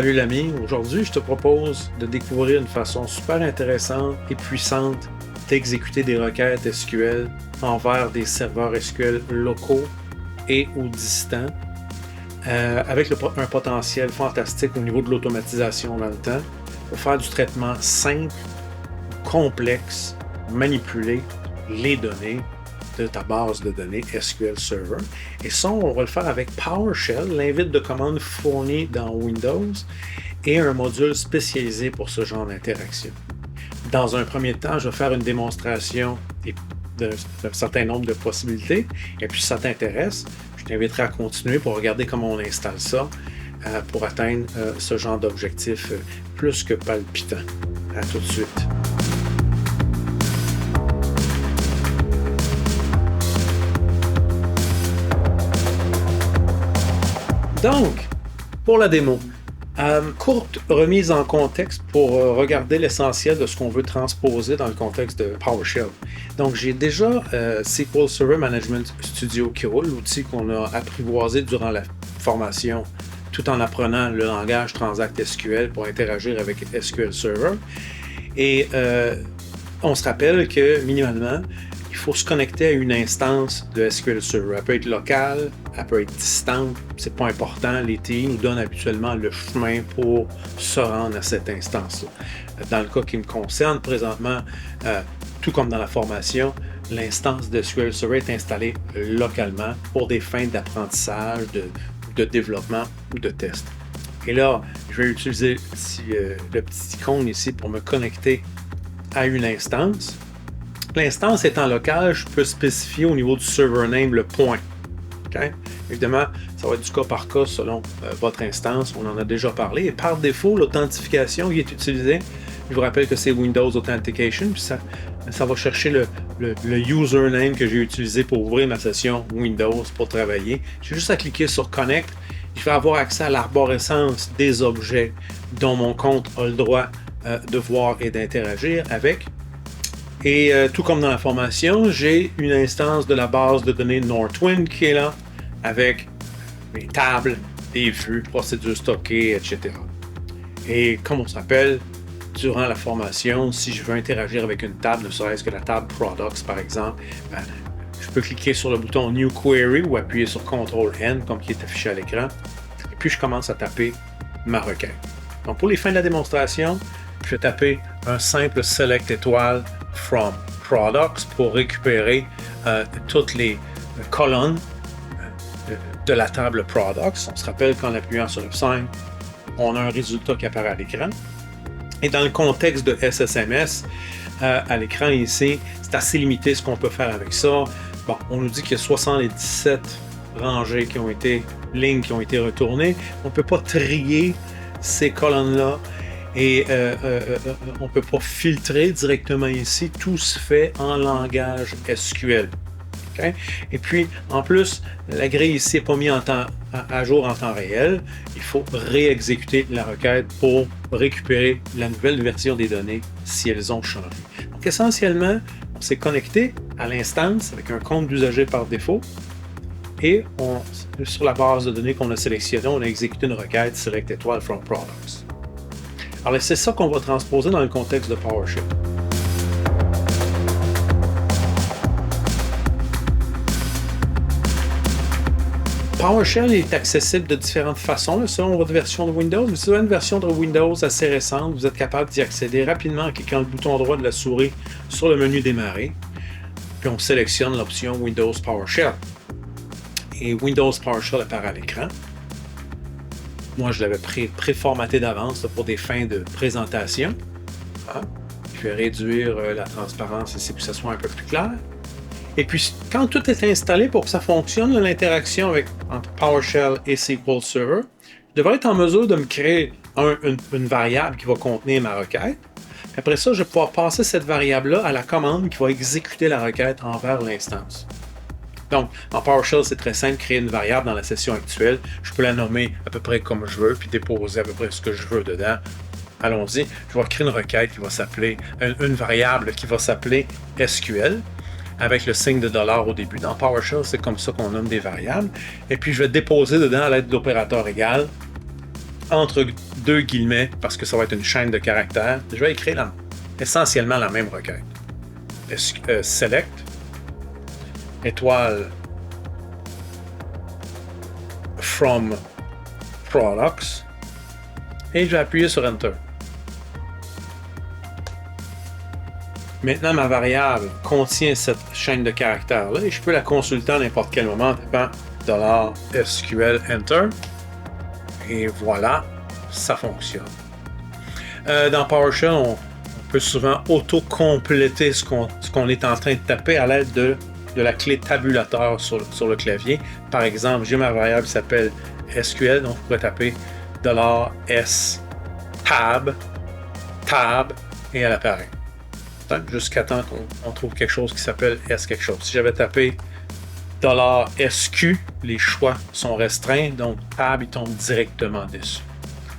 Salut l'ami, aujourd'hui je te propose de découvrir une façon super intéressante et puissante d'exécuter des requêtes SQL envers des serveurs SQL locaux et ou distants avec un potentiel fantastique au niveau de l'automatisation dans le temps pour faire du traitement simple, complexe, manipuler les données de ta base de données SQL Server. Et ça, on va le faire avec PowerShell, l'invite de commande fourni dans Windows et un module spécialisé pour ce genre d'interaction. Dans un premier temps, je vais faire une démonstration d'un certain nombre de possibilités. Et puis, si ça t'intéresse, je t'inviterai à continuer pour regarder comment on installe ça pour atteindre ce genre d'objectif plus que palpitant. À tout de suite. Donc, pour la démo, courte remise en contexte pour regarder l'essentiel de ce qu'on veut transposer dans le contexte de PowerShell. Donc, j'ai déjà SQL Server Management Studio qui roule, l'outil qu'on a apprivoisé durant la formation, tout en apprenant le langage Transact SQL pour interagir avec SQL Server. Et on se rappelle que, minimalement, il faut se connecter à une instance de SQL Server. Elle peut être locale, elle peut être distante, c'est pas important. Les TI nous donnent habituellement le chemin pour se rendre à cette instance-là. Dans le cas qui me concerne, présentement, tout comme dans la formation, l'instance de SQL Server est installée localement pour des fins d'apprentissage, de développement ou de test. Et là, je vais utiliser le petit icône ici pour me connecter à une instance. L'instance étant locale, je peux spécifier au niveau du server name le point. Okay? Évidemment, ça va être du cas par cas selon votre instance, on en a déjà parlé. Et par défaut, l'authentification qui est utilisée, je vous rappelle que c'est Windows Authentication, puis ça va chercher le username que j'ai utilisé pour ouvrir ma session Windows pour travailler. J'ai juste à cliquer sur Connect, je vais avoir accès à l'arborescence des objets dont mon compte a le droit de voir et d'interagir avec. Et tout comme dans la formation, j'ai une instance de la base de données Northwind qui est là, avec mes tables, des vues, procédures stockées, etc. Et comme on s'appelle, durant la formation, si je veux interagir avec une table, ne serait-ce que la table Products par exemple, je peux cliquer sur le bouton New Query ou appuyer sur Ctrl-N comme qui est affiché à l'écran. Et puis je commence à taper ma requête. Donc pour les fins de la démonstration, je vais taper un simple Select étoile from Products pour récupérer toutes les colonnes de la table Products. On se rappelle qu'en appuyant sur F5, on a un résultat qui apparaît à l'écran. Et dans le contexte de SSMS, à l'écran ici, c'est assez limité ce qu'on peut faire avec ça. Bon, on nous dit qu'il y a 77 rangées lignes qui ont été retournées. On ne peut pas trier ces colonnes-là. Et on ne peut pas filtrer directement ici, tout se fait en langage SQL. Okay? Et puis, en plus, la grille ici n'est pas mise à jour en temps réel. Il faut réexécuter la requête pour récupérer la nouvelle version des données si elles ont changé. Donc, essentiellement, on s'est connecté à l'instance avec un compte d'usager par défaut et sur la base de données qu'on a sélectionnée, on a exécuté une requête Select étoile from Products. Alors, c'est ça qu'on va transposer dans le contexte de PowerShell. PowerShell est accessible de différentes façons selon votre version de Windows. Mais si vous avez une version de Windows assez récente, vous êtes capable d'y accéder rapidement en cliquant le bouton droit de la souris sur le menu Démarrer. Puis on sélectionne l'option Windows PowerShell. Et Windows PowerShell apparaît à l'écran. Moi, je l'avais préformaté d'avance pour des fins de présentation. Je vais réduire la transparence ici pour que ça soit un peu plus clair. Et puis, quand tout est installé pour que ça fonctionne, l'interaction entre PowerShell et SQL Server, je devrais être en mesure de me créer une variable qui va contenir ma requête. Après ça, je vais pouvoir passer cette variable-là à la commande qui va exécuter la requête envers l'instance. Donc, en PowerShell, c'est très simple, créer une variable dans la session actuelle. Je peux la nommer à peu près comme je veux, puis déposer à peu près ce que je veux dedans. Allons-y, je vais créer une requête qui va s'appeler, une variable qui va s'appeler SQL, avec le signe de $ au début. Dans PowerShell, c'est comme ça qu'on nomme des variables. Et puis, je vais déposer dedans à l'aide de l'opérateur égal entre deux guillemets, parce que ça va être une chaîne de caractères, je vais écrire essentiellement la même requête. Select, étoile, from products, et je vais appuyer sur Enter. Maintenant, ma variable contient cette chaîne de caractères-là et je peux la consulter à n'importe quel moment en tapant $SQL Enter. Et voilà, ça fonctionne. Dans PowerShell, on peut souvent auto-compléter ce qu'on est en train de taper à l'aide de la clé tabulateur sur le clavier. Par exemple, j'ai ma variable qui s'appelle SQL, donc je pourrais taper $S tab, et elle apparaît. Jusqu'à temps qu'on trouve quelque chose qui s'appelle S quelque chose. Si j'avais tapé $SQ, les choix sont restreints, donc tab, il tombe directement dessus.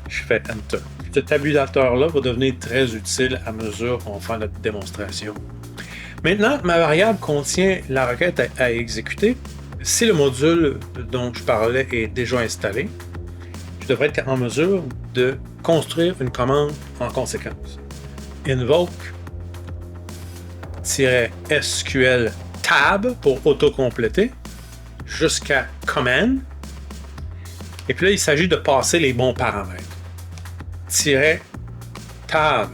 Je fais Enter. Ce tabulateur-là va devenir très utile à mesure qu'on fait notre démonstration. Maintenant, ma variable contient la requête à exécuter. Si le module dont je parlais est déjà installé, je devrais être en mesure de construire une commande en conséquence. Invoke -SQL tab pour auto-compléter jusqu'à command. Et puis là, il s'agit de passer les bons paramètres. -tab,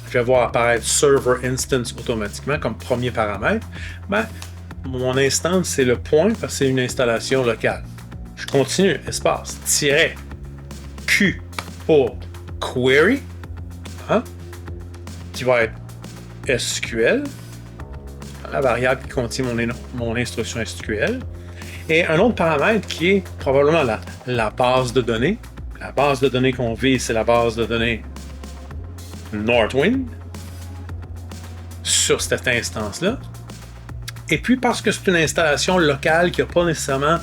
je vais voir apparaître server instance automatiquement comme premier paramètre. Ben, mon instance, c'est le point parce que c'est une installation locale. Je continue, espace, -Q pour query, qui va être SQL, la variable qui contient mon instruction SQL, et un autre paramètre qui est probablement la base de données. La base de données qu'on vise, c'est la base de données Northwind sur cette instance-là. Et puis, parce que c'est une installation locale qui n'a pas nécessairement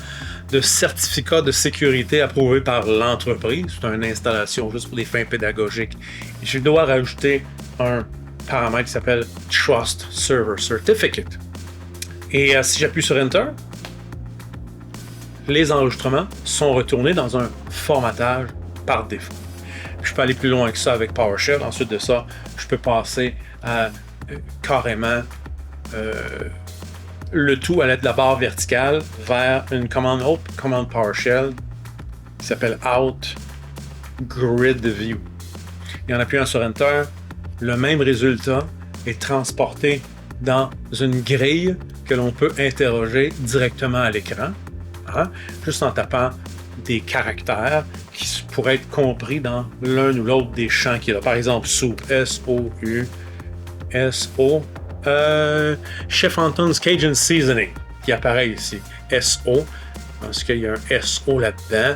de certificat de sécurité approuvé par l'entreprise, c'est une installation juste pour des fins pédagogiques, je dois rajouter un paramètre qui s'appelle Trust Server Certificate. Et si j'appuie sur Enter, les enregistrements sont retournés dans un formatage par défaut. Je peux aller plus loin que ça avec PowerShell. Ensuite de ça, je peux passer à carrément le tout à l'aide de la barre verticale vers une commande PowerShell qui s'appelle Out Grid View. Et en appuyant sur Enter, le même résultat est transporté dans une grille que l'on peut interroger directement à l'écran, juste en tapant des caractères qui pourraient être compris dans l'un ou l'autre des champs qu'il y a. Par exemple, soup, S-O-U, S-O, Chef Anton's Cajun Seasoning, qui apparaît ici. S-O, parce qu'il y a un S-O là-dedans.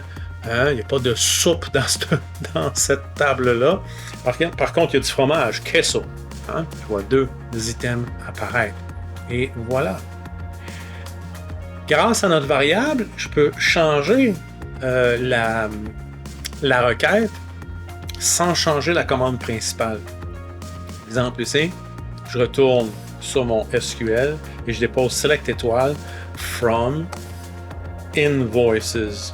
Il n'y a pas de soupe dans cette table-là. Par contre, il y a du fromage, queso. Je vois deux items apparaître. Et voilà. Grâce à notre variable, je peux changer la requête sans changer la commande principale. Exemple ici, je retourne sur mon SQL et je dépose select étoile from invoices.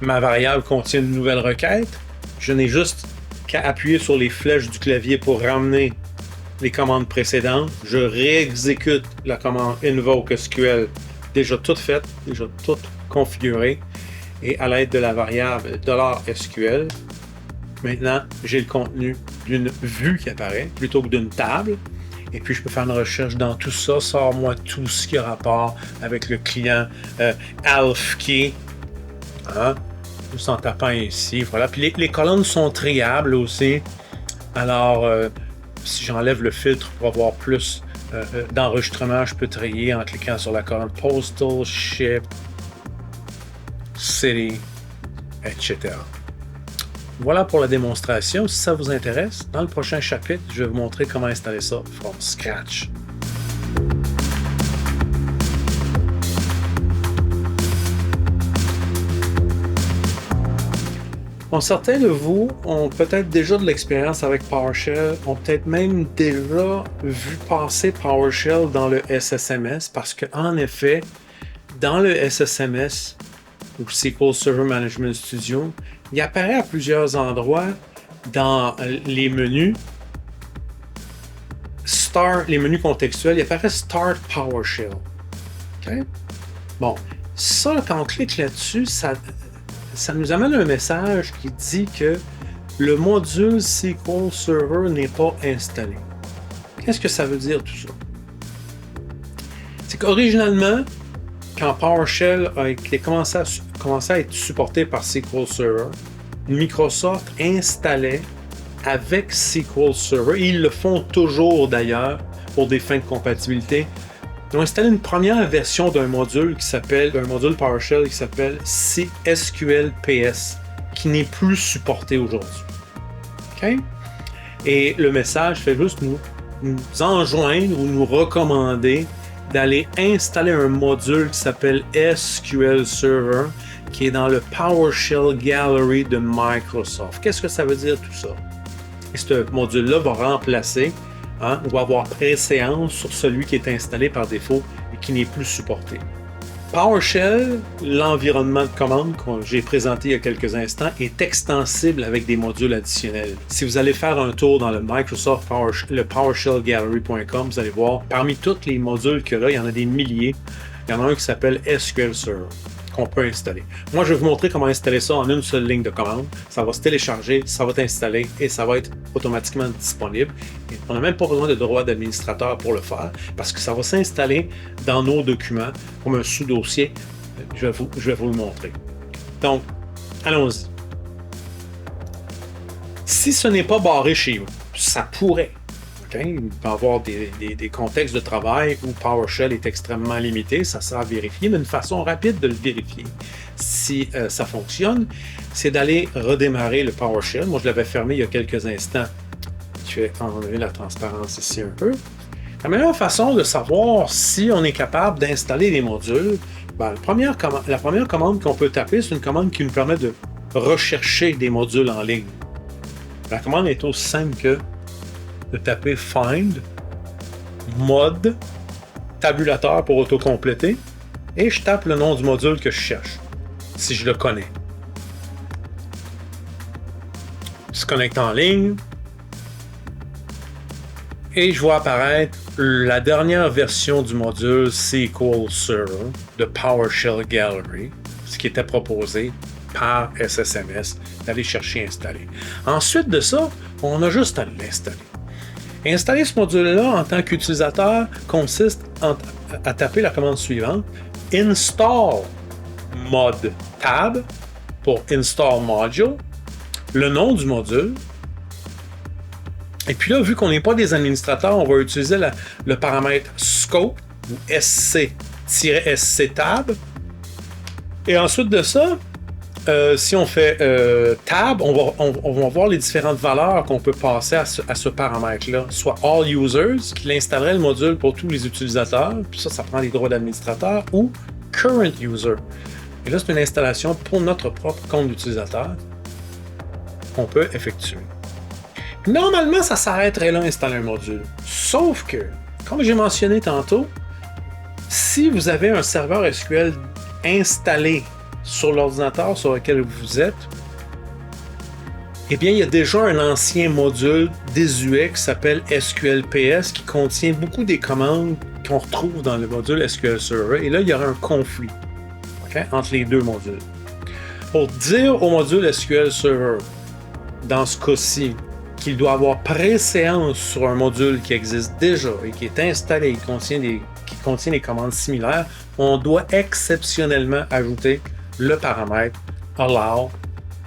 Ma variable contient une nouvelle requête. Je n'ai juste qu'à appuyer sur les flèches du clavier pour ramener les commandes précédentes. Je réexécute la commande invoke SQL déjà toute faite, déjà toute configurée. Et à l'aide de la variable $SQL, maintenant, j'ai le contenu d'une vue qui apparaît plutôt que d'une table. Et puis, je peux faire une recherche dans tout ça. Sors-moi tout ce qui a rapport avec le client ALFKey. Juste en tapant ici. Voilà. Puis les colonnes sont triables aussi. Alors, si j'enlève le filtre pour avoir plus d'enregistrement, je peux trier en cliquant sur la colonne Postal, Ship, City, etc. Voilà pour la démonstration. Si ça vous intéresse, dans le prochain chapitre, je vais vous montrer comment installer ça from scratch. Bon, certains de vous ont peut-être déjà de l'expérience avec PowerShell, ont peut-être même déjà vu passer PowerShell dans le SSMS, parce qu'en effet, dans le SSMS, ou SQL Server Management Studio, il apparaît à plusieurs endroits dans les menus. Les menus contextuels, il apparaît Start PowerShell. Okay? Bon, ça, quand on clique là-dessus, ça nous amène un message qui dit que le module SQL Server n'est pas installé. Qu'est-ce que ça veut dire tout ça? C'est qu'originalement, quand PowerShell a commencé à être supporté par SQL Server, Microsoft installait avec SQL Server, et ils le font toujours d'ailleurs pour des fins de compatibilité. Ils ont installé une première version d'un module PowerShell qui s'appelle SQLPS, qui n'est plus supporté aujourd'hui. Okay? Et le message fait juste nous enjoindre ou nous recommander d'aller installer un module qui s'appelle SQL Server, qui est dans le PowerShell Gallery de Microsoft. Qu'est-ce que ça veut dire tout ça? Et ce module-là va remplacer, ou va avoir préséance sur celui qui est installé par défaut et qui n'est plus supporté. PowerShell, l'environnement de commande que j'ai présenté il y a quelques instants, est extensible avec des modules additionnels. Si vous allez faire un tour dans le PowerShellGallery.com, vous allez voir, parmi tous les modules qu'il y a là, il y en a des milliers. Il y en a un qui s'appelle SQL Server, qu'on peut installer. Moi, je vais vous montrer comment installer ça en une seule ligne de commande. Ça va se télécharger, ça va t'installer et ça va être automatiquement disponible. Et on n'a même pas besoin de droit d'administrateur pour le faire parce que ça va s'installer dans nos documents comme un sous-dossier. Je vais vous le montrer. Donc, allons-y. Si ce n'est pas barré chez vous, ça pourrait. Okay? Il peut y avoir des contextes de travail où PowerShell est extrêmement limité, ça sera vérifié, mais une façon rapide de le vérifier si ça fonctionne, c'est d'aller redémarrer le PowerShell. Moi, je l'avais fermé il y a quelques instants. Je vais enlever la transparence ici un peu. La meilleure façon de savoir si on est capable d'installer des modules, la première commande qu'on peut taper, c'est une commande qui nous permet de rechercher des modules en ligne. La commande est aussi simple que de taper Find, Mode, tabulateur pour autocompléter, et je tape le nom du module que je cherche, si je le connais. Je se connecte en ligne, et je vois apparaître la dernière version du module SQL Server de PowerShell Gallery, ce qui était proposé par SSMS, d'aller chercher et installer. Ensuite de ça, on a juste à l'installer. Installer ce module-là en tant qu'utilisateur consiste à taper la commande suivante, install mod tab pour install module, le nom du module, et puis là, vu qu'on n'est pas des administrateurs, on va utiliser le paramètre scope ou SC-SC tab, et ensuite de ça, si on fait tab, on va voir les différentes valeurs qu'on peut passer à ce paramètre-là, soit All Users, qui installerait le module pour tous les utilisateurs, puis ça prend les droits d'administrateur, ou Current User. Et là, c'est une installation pour notre propre compte d'utilisateur qu'on peut effectuer. Normalement, ça s'arrêterait là, installer un module. Sauf que, comme j'ai mentionné tantôt, si vous avez un serveur SQL installé sur l'ordinateur sur lequel vous êtes, eh bien, il y a déjà un ancien module désuet qui s'appelle SQLPS qui contient beaucoup des commandes qu'on retrouve dans le module SQL Server. Et là, il y aura un conflit entre les deux modules. Pour dire au module SQL Server, dans ce cas-ci, qu'il doit avoir préséance sur un module qui existe déjà et qui est installé, qui contient des commandes similaires, on doit exceptionnellement ajouter le paramètre allow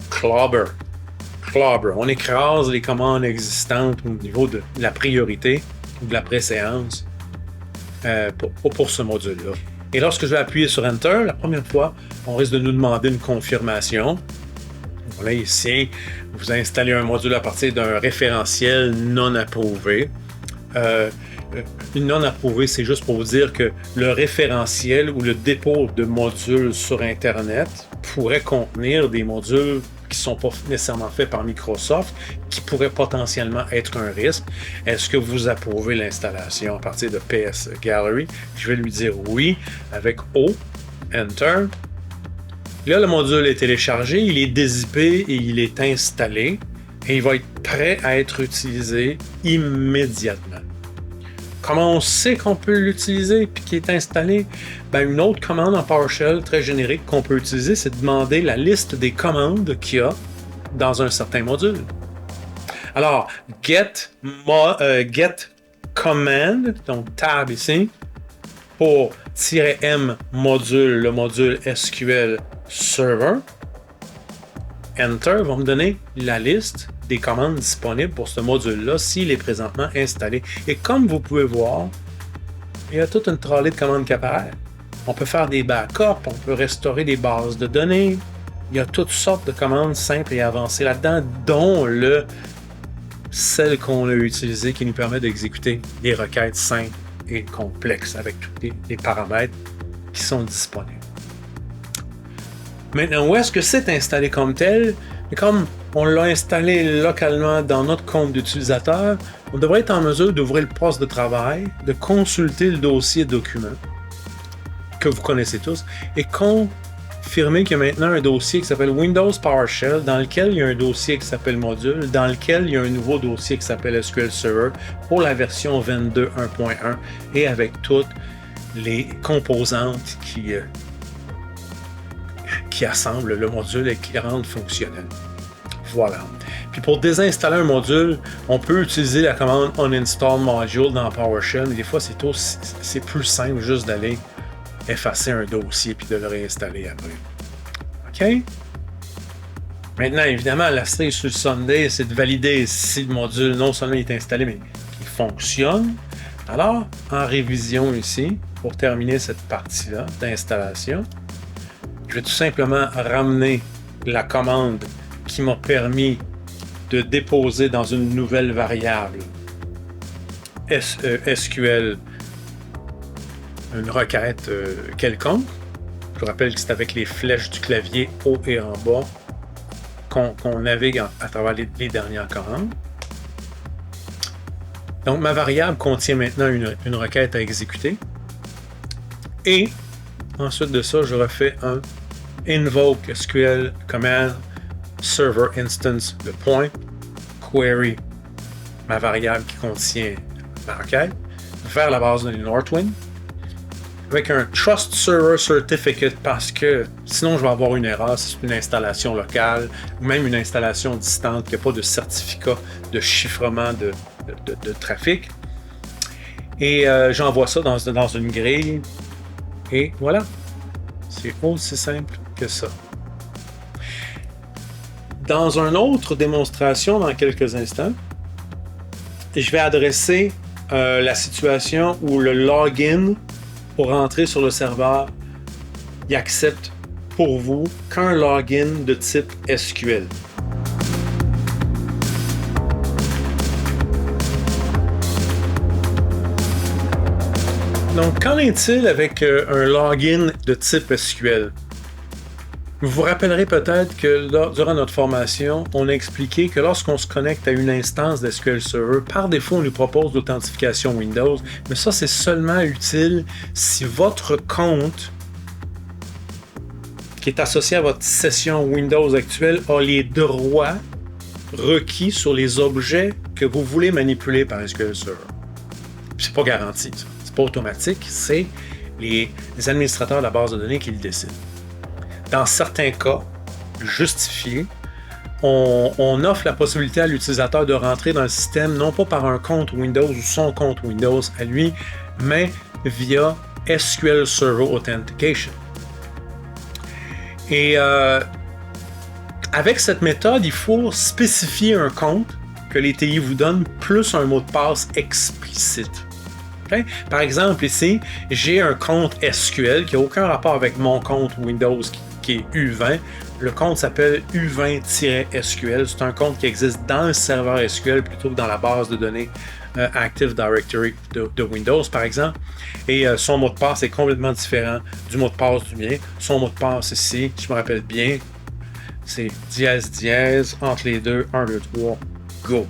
clobber. On écrase les commandes existantes au niveau de la priorité ou de la préséance pour ce module-là. Et lorsque je vais appuyer sur Enter, la première fois, on risque de nous demander une confirmation. Voilà, ici, vous installez un module à partir d'un référentiel non approuvé. Une non approuvée, c'est juste pour vous dire que le référentiel ou le dépôt de modules sur Internet pourrait contenir des modules qui ne sont pas nécessairement faits par Microsoft, qui pourraient potentiellement être un risque. Est-ce que vous approuvez l'installation à partir de PS Gallery? Je vais lui dire oui avec O, Enter. Là, le module est téléchargé, il est dézippé et il est installé et il va être prêt à être utilisé immédiatement. Comment on sait qu'on peut l'utiliser et qu'il est installé? Une autre commande en PowerShell très générique qu'on peut utiliser, c'est de demander la liste des commandes qu'il y a dans un certain module. Alors, get command, donc tab ici, pour -m module, le module SQL Server. Enter va me donner la liste des commandes disponibles pour ce module-là s'il est présentement installé. Et comme vous pouvez voir, il y a toute une trolley de commandes qui apparaît. On peut faire des backups, on peut restaurer des bases de données. Il y a toutes sortes de commandes simples et avancées là-dedans, dont celle qu'on a utilisée qui nous permet d'exécuter des requêtes simples et complexes avec tous les paramètres qui sont disponibles. Maintenant, où est-ce que c'est installé comme tel? Et comme on l'a installé localement dans notre compte d'utilisateur, on devrait être en mesure d'ouvrir le poste de travail, de consulter le dossier document que vous connaissez tous et confirmer qu'il y a maintenant un dossier qui s'appelle Windows PowerShell dans lequel il y a un dossier qui s'appelle Module, dans lequel il y a un nouveau dossier qui s'appelle SQL Server pour la version 22.1.1 et avec toutes les composantes qui assemblent le module et qui le rendent fonctionnel. Voilà. Puis pour désinstaller un module, on peut utiliser la commande uninstall module dans PowerShell, mais des fois c'est plus simple juste d'aller effacer un dossier puis de le réinstaller après. OK? Maintenant, évidemment, la cerise sur le sundae, c'est de valider si le module non seulement est installé, mais qu'il fonctionne. Alors, en révision ici, pour terminer cette partie-là d'installation, je vais tout simplement ramener la commande qui m'a permis de déposer dans une nouvelle variable SQL une requête quelconque. Je vous rappelle que c'est avec les flèches du clavier haut et en bas qu'on navigue à travers les dernières commandes. Donc, ma variable contient maintenant une requête à exécuter. Et ensuite de ça, je refais un invoke SQL command server instance le point query ma variable qui contient ma requête vers la base de Northwind avec un trust server certificate parce que sinon je vais avoir une erreur si c'est une installation locale ou même une installation distante qui n'a pas de certificat de chiffrement de trafic et j'envoie ça dans une grille et voilà, c'est aussi simple que ça. Dans une autre démonstration, dans quelques instants, je vais adresser la situation où le login pour entrer sur le serveur, il accepte pour vous qu'un login de type SQL. Donc, qu'en est-il avec un login de type SQL? Vous vous rappellerez peut-être que durant notre formation, on a expliqué que lorsqu'on se connecte à une instance d'SQL Server, par défaut, on nous propose l'authentification Windows, mais ça, c'est seulement utile si votre compte qui est associé à votre session Windows actuelle a les droits requis sur les objets que vous voulez manipuler par SQL Server. C'est pas garanti, ça. C'est pas automatique, c'est les administrateurs de la base de données qui le décident. Dans certains cas justifiés, on offre la possibilité à l'utilisateur de rentrer dans le système non pas par un compte Windows ou son compte Windows à lui, mais via SQL Server Authentication. Et avec cette méthode, il faut spécifier un compte que les TI vous donnent plus un mot de passe explicite. Okay? Par exemple, ici, j'ai un compte SQL qui n'a aucun rapport avec mon compte Windows qui est U20. Le compte s'appelle U20-SQL. C'est un compte qui existe dans le serveur SQL plutôt que dans la base de données Active Directory de Windows, par exemple. Et son mot de passe est complètement différent du mot de passe du mien. Son mot de passe ici, je me rappelle bien, c'est dièse, entre les deux, 1, 2, 3, go.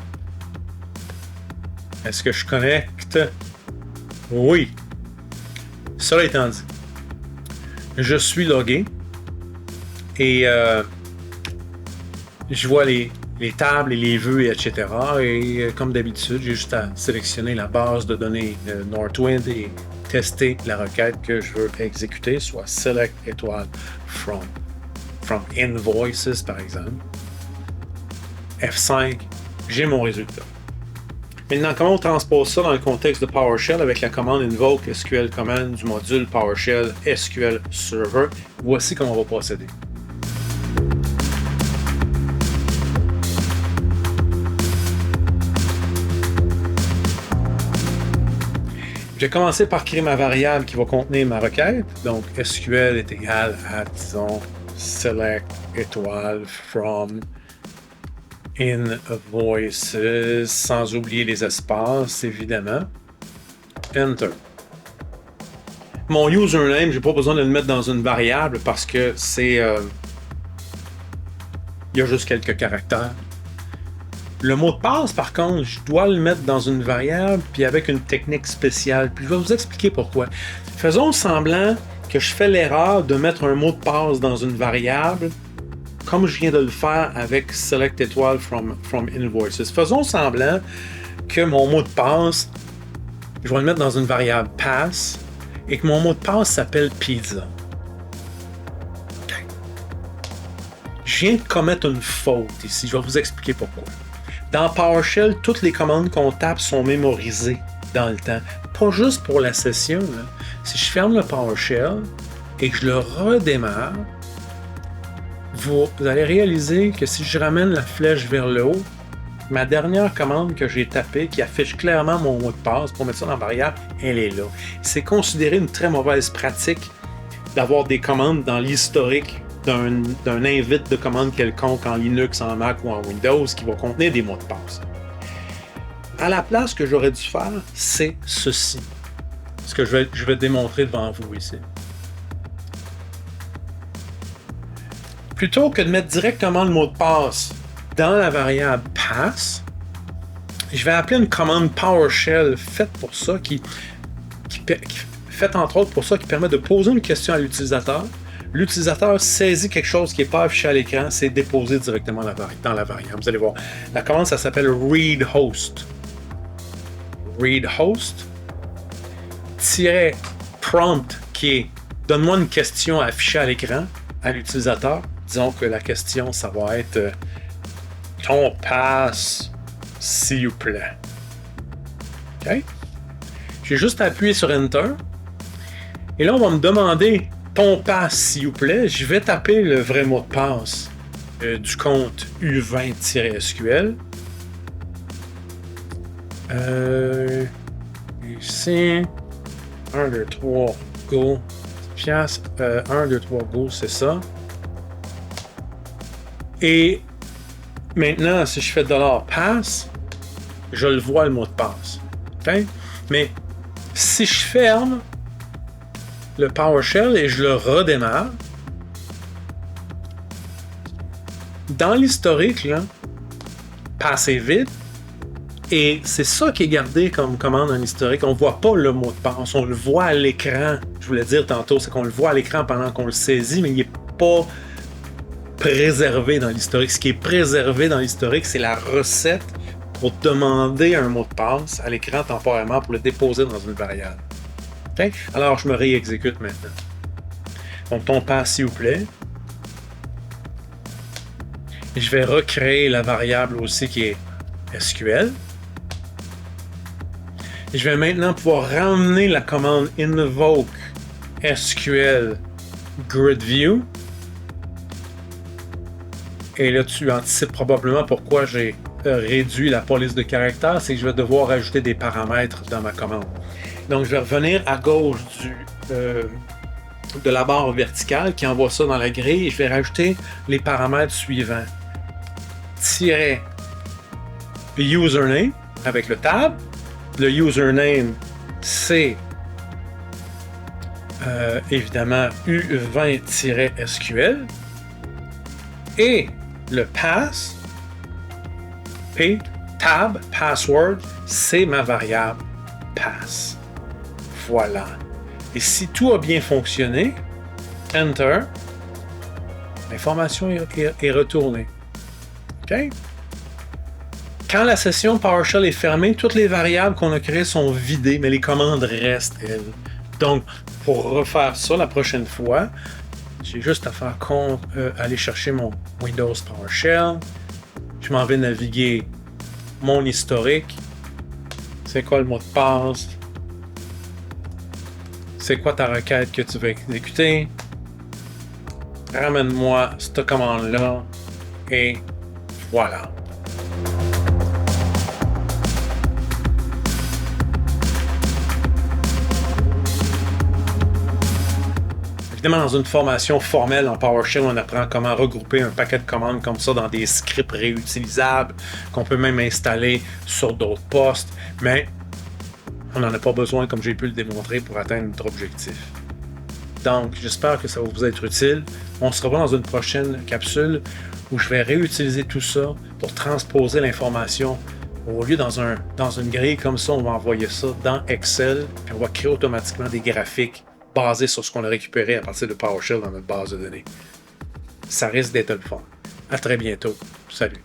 Est-ce que je connecte? Oui. Cela étant dit, je suis logué Et je vois les tables et les vœux, etc. Et comme d'habitude, j'ai juste à sélectionner la base de données Northwind et tester la requête que je veux exécuter, soit select étoile from invoices, par exemple. F5, j'ai mon résultat. Maintenant, comment on transpose ça dans le contexte de PowerShell avec la commande invoke SQL command du module PowerShell SQL Server? Voici comment on va procéder. Je vais commencer par créer ma variable qui va contenir ma requête. Donc, SQL est égal à, disons, select étoile from invoices, sans oublier les espaces, évidemment. Enter. Mon username, je n'ai pas besoin de le mettre dans une variable parce que c'est... il y a juste quelques caractères. Le mot de passe, par contre, je dois le mettre dans une variable, puis avec une technique spéciale. Puis je vais vous expliquer pourquoi. Faisons semblant que je fais l'erreur de mettre un mot de passe dans une variable, comme je viens de le faire avec select étoile from invoices. Faisons semblant que mon mot de passe, je vais le mettre dans une variable pass, et que mon mot de passe s'appelle pizza. Okay. Je viens de commettre une faute ici. Je vais vous expliquer pourquoi. Dans PowerShell, toutes les commandes qu'on tape sont mémorisées dans le temps. Pas juste pour la session. Là. Si je ferme le PowerShell et que je le redémarre, vous allez réaliser que si je ramène la flèche vers le haut, ma dernière commande que j'ai tapée, qui affiche clairement mon mot de passe pour mettre ça dans la variable, elle est là. C'est considéré une très mauvaise pratique d'avoir des commandes dans l'historique d'un invite de commande quelconque en Linux, en Mac ou en Windows qui va contenir des mots de passe. À la place, ce que j'aurais dû faire, c'est ceci. Ce que je vais démontrer devant vous ici. Plutôt que de mettre directement le mot de passe dans la variable pass, je vais appeler une commande PowerShell faite pour ça, faite entre autres pour ça, qui permet de poser une question à l'utilisateur. L'utilisateur saisit quelque chose qui n'est pas affiché à l'écran, c'est déposé directement dans la variable. Vous allez voir. La commande, ça s'appelle read host. Read host prompt qui est donne-moi une question affichée à l'écran à l'utilisateur. Disons que la question, ça va être ton pass, s'il vous plaît. OK? J'ai juste appuyé sur Enter. Et là, on va me demander ton pass, s'il vous plaît. Je vais taper le vrai mot de passe du compte U20-SQL. Ici, 1, 2, 3, go. Piastre, 1, 2, 3, go, c'est ça. Et maintenant, si je fais $pass, je le vois le mot de passe. Okay? Mais si je ferme le PowerShell et je le redémarre, dans l'historique, là, passe est vide, et c'est ça qui est gardé comme commande en historique. On ne voit pas le mot de passe, on le voit à l'écran. Je voulais dire tantôt, c'est qu'on le voit à l'écran pendant qu'on le saisit, mais il n'est pas préservé dans l'historique. Ce qui est préservé dans l'historique, c'est la recette pour demander un mot de passe à l'écran temporairement pour le déposer dans une variable. Okay? Alors, je me réexécute maintenant. Donc, ton pass, s'il vous plaît. Et je vais recréer la variable aussi qui est SQL. Et je vais maintenant pouvoir ramener la commande invoke SQL grid view. Et là, tu anticipes probablement pourquoi j'ai réduit la police de caractères, c'est que je vais devoir ajouter des paramètres dans ma commande. Donc, je vais revenir à gauche de la barre verticale qui envoie ça dans la grille et je vais rajouter les paramètres suivants. Username avec le tab. Le username, c'est évidemment U20-SQL. Et le pass, tab, password, c'est ma variable pass. Voilà. Et si tout a bien fonctionné, Enter, L'information est retournée. OK? Quand la session PowerShell est fermée, toutes les variables qu'on a créées sont vidées, mais les commandes restent, elles. Donc, pour refaire ça la prochaine fois, j'ai juste à faire aller chercher mon Windows PowerShell. Je m'en vais naviguer mon historique. C'est quoi le mot de passe? C'est quoi ta requête que tu veux exécuter? Ramène-moi cette commande-là. Et voilà. Évidemment, dans une formation formelle en PowerShell, on apprend comment regrouper un paquet de commandes comme ça dans des scripts réutilisables qu'on peut même installer sur d'autres postes, mais on n'en a pas besoin, comme j'ai pu le démontrer, pour atteindre notre objectif. Donc, j'espère que ça va vous être utile. On se revoit dans une prochaine capsule où je vais réutiliser tout ça pour transposer l'information. Au lieu dans une grille comme ça, on va envoyer ça dans Excel, puis on va créer automatiquement des graphiques basés sur ce qu'on a récupéré à partir de PowerShell dans notre base de données. Ça risque d'être le fun. À très bientôt. Salut.